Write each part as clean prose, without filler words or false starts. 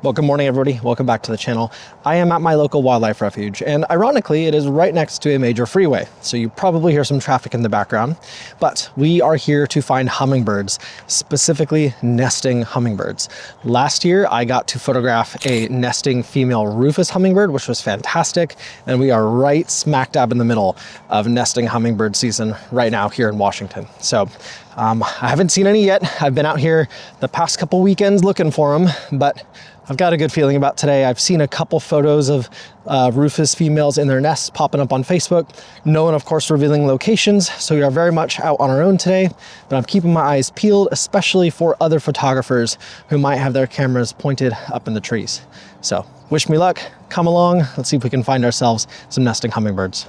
Well, good morning, everybody. Welcome back to the channel. I am at my local wildlife refuge, and ironically, it is right next to a major freeway. So you probably hear some traffic in the background, but we are here to find hummingbirds, specifically nesting hummingbirds. Last year, I got to photograph a nesting female Rufous Hummingbird, which was fantastic. And we are right smack dab in the middle of nesting hummingbird season right now here in Washington. So I haven't seen any yet. I've been out here the past couple weekends looking for them, but I've got a good feeling about today. I've seen a couple photos of Rufous females in their nests popping up on Facebook. No one, of course, revealing locations, so we are very much out on our own today, but I'm keeping my eyes peeled, especially for other photographers who might have their cameras pointed up in the trees. So wish me luck, come along, let's see if we can find ourselves some nesting hummingbirds.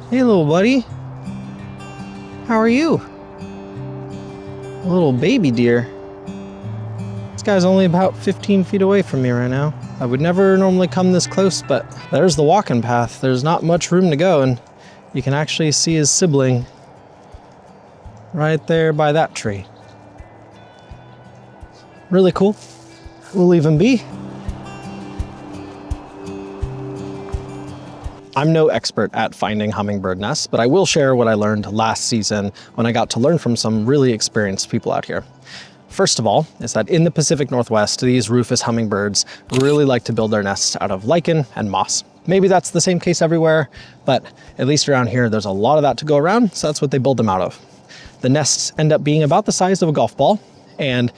Hey, little buddy. How are you? A little baby deer. This guy's only about 15 feet away from me right now. I would never normally come this close, but there's the walking path. There's not much room to go, and you can actually see his sibling right there by that tree. Really cool. We'll leave him be. I'm no expert at finding hummingbird nests, but I will share what I learned last season when I got to learn from some really experienced people out here. First of all, is that in the Pacific Northwest, these Rufous hummingbirds really like to build their nests out of lichen and moss. Maybe that's the same case everywhere, but at least around here, there's a lot of that to go around, so that's what they build them out of. The nests end up being about the size of a golf ball, and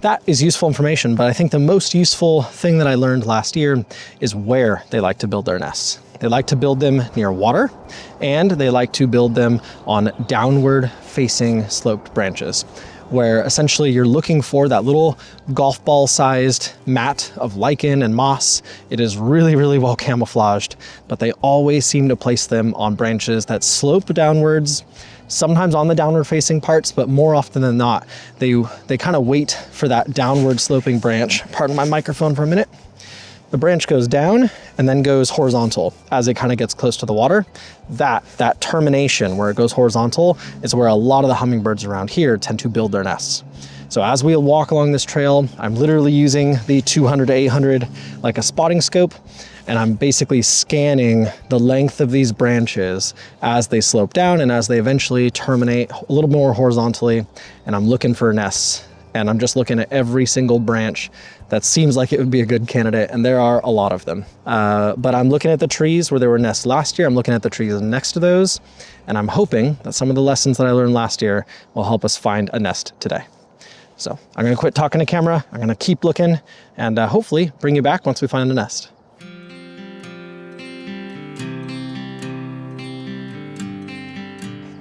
that is useful information, but I think the most useful thing that I learned last year is where they like to build their nests. They like to build them near water, and they like to build them on downward facing sloped branches, where essentially you're looking for that little golf ball sized mat of lichen and moss. It is really, really well camouflaged, but they always seem to place them on branches that slope downwards, sometimes on the downward facing parts, but more often than not, they kind of wait for that downward sloping branch. Pardon my microphone for a minute. The branch goes down and then goes horizontal as it kind of gets close to the water. That termination where it goes horizontal is where a lot of the hummingbirds around here tend to build their nests. So as we walk along this trail, I'm literally using the 200 to 800 like a spotting scope, and I'm basically scanning the length of these branches as they slope down and as they eventually terminate a little more horizontally, and I'm looking for nests. And I'm just looking at every single branch that seems like it would be a good candidate, and there are a lot of them. But I'm looking at the trees where there were nests last year. I'm looking at the trees next to those, and I'm hoping that some of the lessons that I learned last year will help us find a nest today. So I'm gonna quit talking to camera. I'm gonna keep looking, and hopefully bring you back once we find a nest.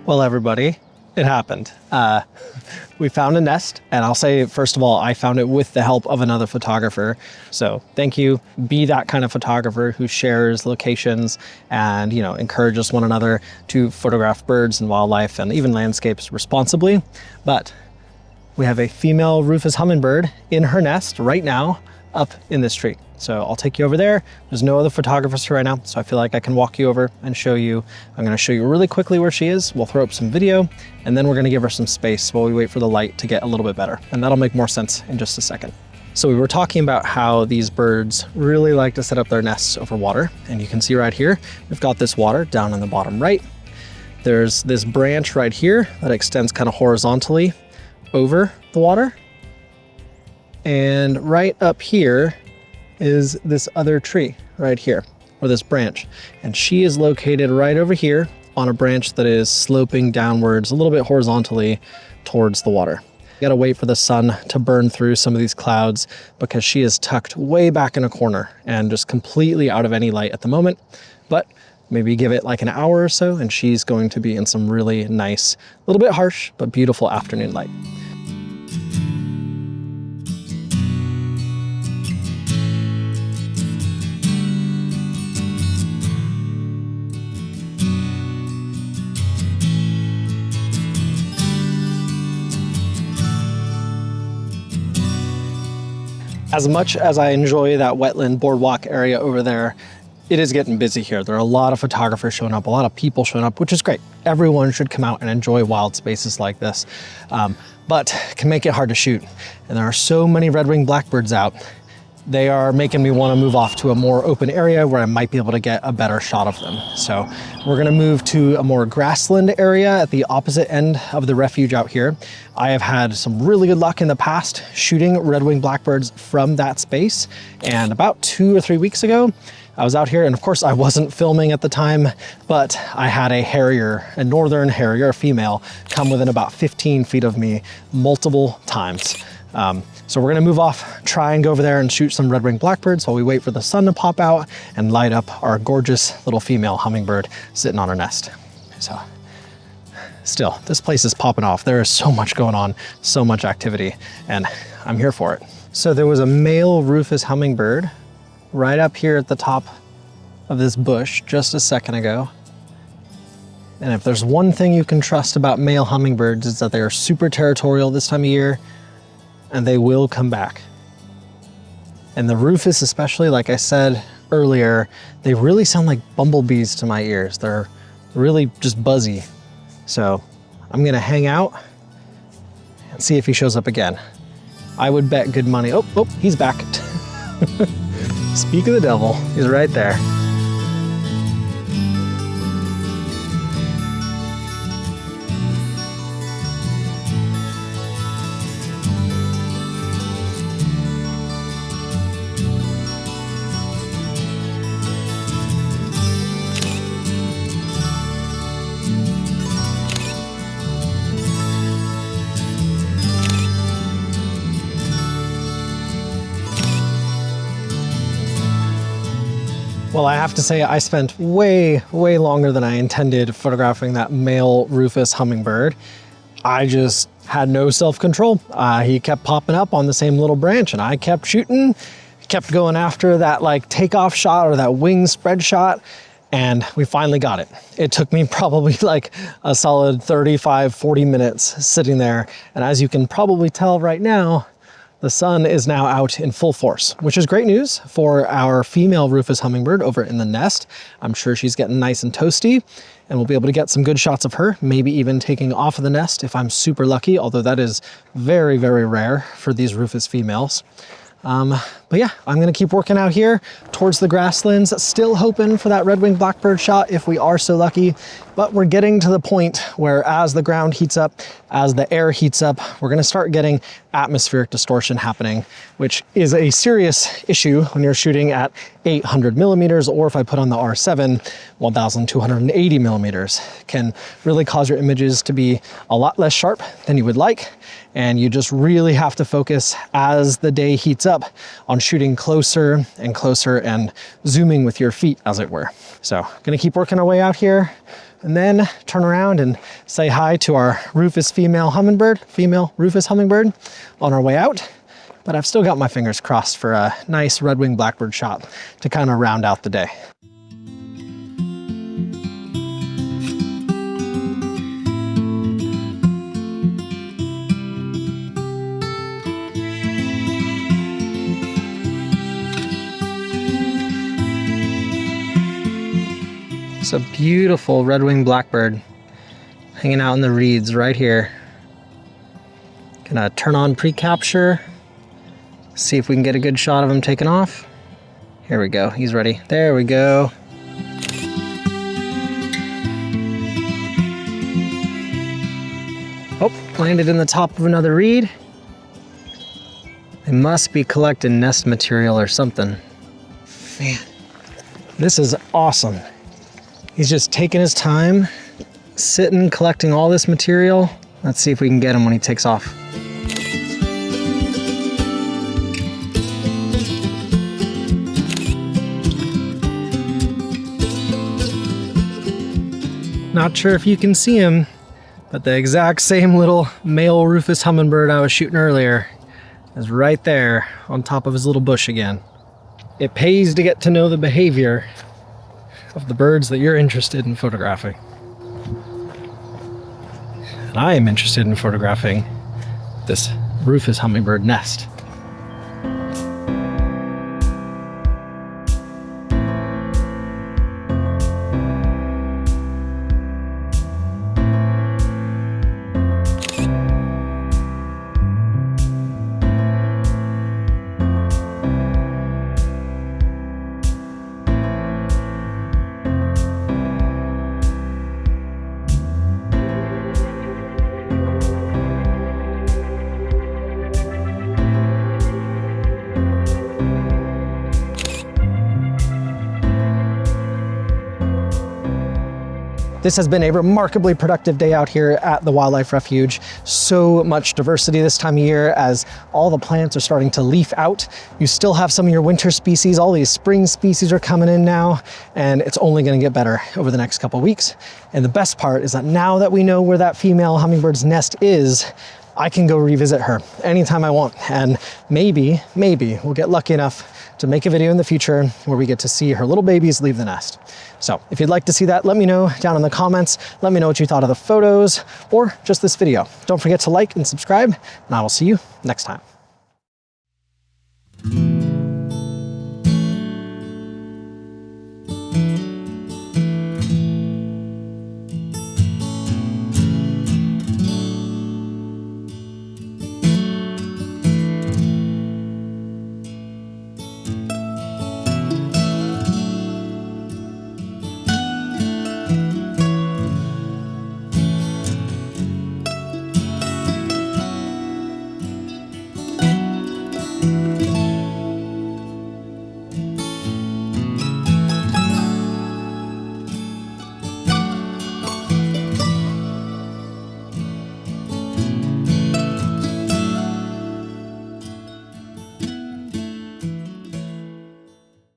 Well, everybody, it happened. We found a nest, and I'll say, first of all, I found it with the help of another photographer. So thank you. Be that kind of photographer who shares locations and, encourages one another to photograph birds and wildlife and even landscapes responsibly. But we have a female Rufous Hummingbird in her nest right now up in this tree. So I'll take you over there. There's no other photographers here right now, so I feel like I can walk you over and show you. I'm gonna show you really quickly where she is. We'll throw up some video, and then we're gonna give her some space while we wait for the light to get a little bit better. And that'll make more sense in just a second. So we were talking about how these birds really like to set up their nests over water. And you can see right here, we've got this water down in the bottom right. There's this branch right here that extends kind of horizontally over the water. And right up here is this other tree right here, or this branch. And she is located right over here on a branch that is sloping downwards a little bit horizontally towards the water. You gotta wait for the sun to burn through some of these clouds because she is tucked way back in a corner and just completely out of any light at the moment. But maybe give it like an hour or so and she's going to be in some really nice, a little bit harsh, but beautiful afternoon light. As much as I enjoy that wetland boardwalk area over there, it is getting busy here. There are a lot of photographers showing up, a lot of people showing up, which is great. Everyone should come out and enjoy wild spaces like this. but can make it hard to shoot. And there are so many red-winged blackbirds out. They are making me want to move off to a more open area where I might be able to get a better shot of them. So we're gonna move to a more grassland area at the opposite end of the refuge out here. I have had some really good luck in the past shooting red-winged blackbirds from that space. And about 2 or 3 weeks ago, I was out here, and of course I wasn't filming at the time, but I had a harrier, a northern harrier, a female, come within about 15 feet of me multiple times. So we're gonna move off, try and go over there and shoot some red-winged blackbirds while we wait for the sun to pop out and light up our gorgeous little female hummingbird sitting on her nest. So still, this place is popping off. There is so much going on, so much activity, and I'm here for it. So there was a male Rufous Hummingbird right up here at the top of this bush just a second ago. And if there's one thing you can trust about male hummingbirds, it's that they are super territorial this time of year, and they will come back. And the Rufous especially, like I said earlier, they really sound like bumblebees to my ears. They're really just buzzy. So I'm gonna hang out and see if he shows up again. I would bet good money. Oh, he's back. Speak of the devil, he's right there. Well, I have to say I spent way longer than I intended photographing that male Rufous Hummingbird. I just had no self-control. He kept popping up on the same little branch and I kept shooting, kept going after that like takeoff shot or that wing spread shot, and we finally got it. It took me probably like a solid 35, 40 minutes sitting there. And as you can probably tell right now, the sun is now out in full force, which is great news for our female Rufous Hummingbird over in the nest. I'm sure she's getting nice and toasty, and we'll be able to get some good shots of her, maybe even taking off of the nest if I'm super lucky, although that is very rare for these Rufous females. But yeah, I'm gonna keep working out here towards the grasslands, still hoping for that red-winged blackbird shot if we are so lucky. But we're getting to the point where as the ground heats up, as the air heats up, we're gonna start getting atmospheric distortion happening, which is a serious issue when you're shooting at 800 millimeters, or if I put on the R7, 1280 millimeters, can really cause your images to be a lot less sharp than you would like. And you just really have to focus as the day heats up on shooting closer and closer and zooming with your feet, as it were. So gonna keep working our way out here and then turn around and say hi to our Rufous female Rufous Hummingbird on our way out. But I've still got my fingers crossed for a nice red-winged blackbird shot to kind of round out the day. It's a beautiful red-winged blackbird hanging out in the reeds right here. Gonna turn on pre-capture, see if we can get a good shot of him taking off. Here we go, he's ready. There we go. Oh, landed in the top of another reed. They must be collecting nest material or something. Man, this is awesome. He's just taking his time, sitting, collecting all this material. Let's see if we can get him when he takes off. Not sure if you can see him, but the exact same little male Rufous Hummingbird I was shooting earlier is right there on top of his little bush again. It pays to get to know the behavior of the birds that you're interested in photographing. And I am interested in photographing this Rufous Hummingbird nest. This has been a remarkably productive day out here at the wildlife refuge. So much diversity this time of year as all the plants are starting to leaf out. You still have some of your winter species, all these spring species are coming in now, and it's only gonna get better over the next couple of weeks. And the best part is that now that we know where that female hummingbird's nest is, I can go revisit her anytime I want. And maybe we'll get lucky enough to make a video in the future where we get to see her little babies leave the nest. So if you'd like to see that, let me know down in the comments. Let me know what you thought of the photos or just this video. Don't forget to like and subscribe, and I will see you next time.